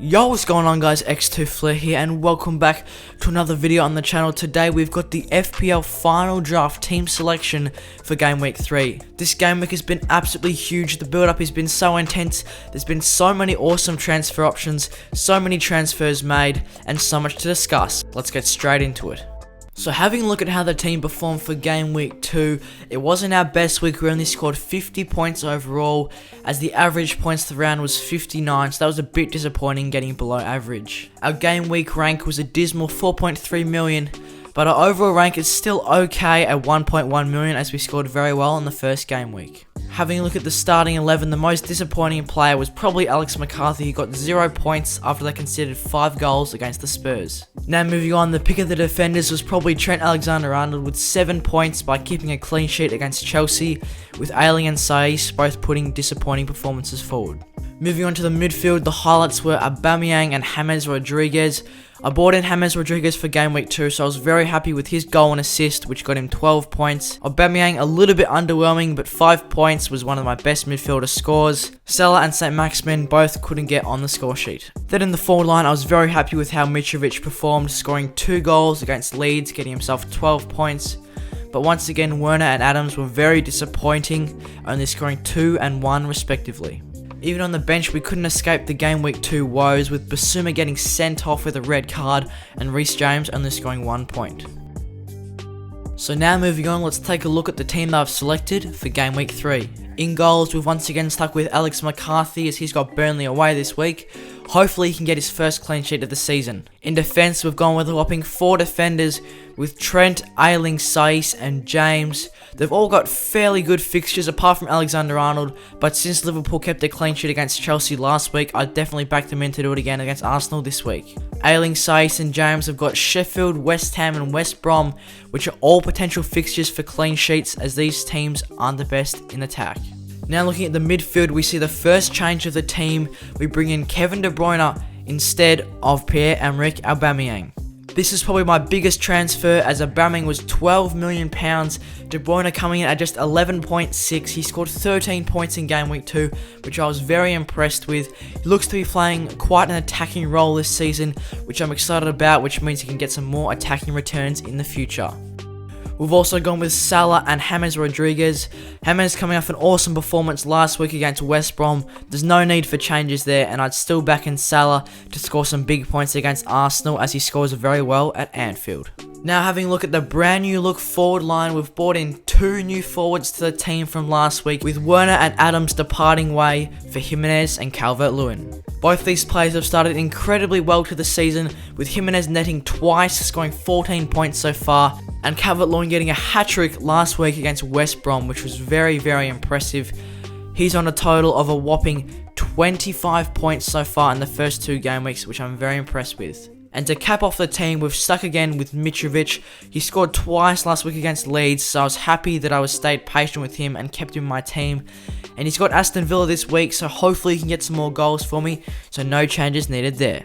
Yo, what's going on guys, X2 Flair here and welcome back to another video on the channel. Today we've got the FPL final draft team selection for Game Week 3. This game week has been absolutely huge, the build up has been so intense, there's been so many awesome transfer options, so many transfers made, and so much to discuss. Let's get straight into it. So having a look at how the team performed for Game Week 2, it wasn't our best week. We only scored 50 points overall, as the average points to the round was 59, so that was a bit disappointing, getting below average. Our Game Week rank was a dismal 4.3 million, but our overall rank is still okay at 1.1 million, as we scored very well in the first game week. Having a look at the starting 11, the most disappointing player was probably Alex McCarthy, who got 0 points after they conceded 5 goals against the Spurs. Now moving on, the pick of the defenders was probably Trent Alexander-Arnold with 7 points by keeping a clean sheet against Chelsea, with Ayling and Saiss both putting disappointing performances forward. Moving on to the midfield, the highlights were Aubameyang and James Rodriguez. I bought in James Rodriguez for Game Week 2, so I was very happy with his goal and assist, which got him 12 points. Aubameyang a little bit underwhelming, but 5 points was one of my best midfielder scores. Salah and St. Maximin both couldn't get on the score sheet. Then in the forward line, I was very happy with how Mitrovic performed, scoring 2 goals against Leeds, getting himself 12 points. But once again, Werner and Adams were very disappointing, only scoring 2 and 1 respectively. Even on the bench, we couldn't escape the Game Week 2 woes, with Basuma getting sent off with a red card and Reece James only scoring 1 point. So now moving on, let's take a look at the team that I've selected for Game Week 3. In goals, we've once again stuck with Alex McCarthy, as he's got Burnley away this week. Hopefully he can get his first clean sheet of the season. In defence, we've gone with a whopping 4 defenders, with Trent, Ayling, Saiss and James. They've all got fairly good fixtures apart from Alexander-Arnold, but since Liverpool kept a clean sheet against Chelsea last week, I'd definitely back them in to do it again against Arsenal this week. Ayling, Saiss and James have got Sheffield, West Ham and West Brom, which are all potential fixtures for clean sheets, as these teams aren't the best in attack. Now looking at the midfield, we see the first change of the team. We bring in Kevin De Bruyne instead of Pierre-Emerick Aubameyang. This is probably my biggest transfer, as Aubameyang was £12 million, De Bruyne coming in at just 11.6. He scored 13 points in Game Week 2, which I was very impressed with. He looks to be playing quite an attacking role this season, which I'm excited about, which means he can get some more attacking returns in the future. We've also gone with Salah and James Rodriguez. James coming off an awesome performance last week against West Brom. There's no need for changes there, and I'd still back in Salah to score some big points against Arsenal, as he scores very well at Anfield. Now having a look at the brand new look forward line, we've brought in 2 new forwards to the team from last week, with Werner and Adams departing way for Jimenez and Calvert-Lewin. Both these players have started incredibly well to the season, with Jimenez netting twice, scoring 14 points so far, and Calvert-Lewin getting a hat-trick last week against West Brom, which was very, very impressive. He's on a total of a whopping 25 points so far in the first 2 game weeks, which I'm very impressed with. And to cap off the team, we've stuck again with Mitrovic. He scored twice last week against Leeds, so I was happy that I stayed patient with him and kept him in my team. And he's got Aston Villa this week, so hopefully he can get some more goals for me, so no changes needed there.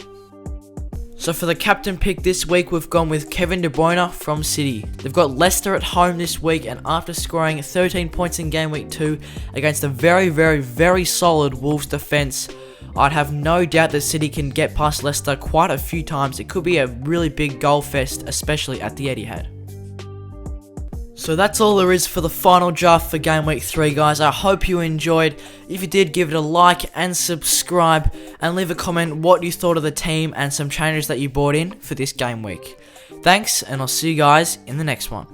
So for the captain pick this week, we've gone with Kevin De Bruyne from City. They've got Leicester at home this week, and after scoring 13 points in Game Week 2 against a very, very, very solid Wolves defence, I'd have no doubt that City can get past Leicester quite a few times. It could be a really big goal fest, especially at the Etihad. So that's all there is for the final draft for Game Week 3, guys. I hope you enjoyed. If you did, give it a like and subscribe, and leave a comment what you thought of the team and some changes that you brought in for this game week. Thanks, and I'll see you guys in the next one.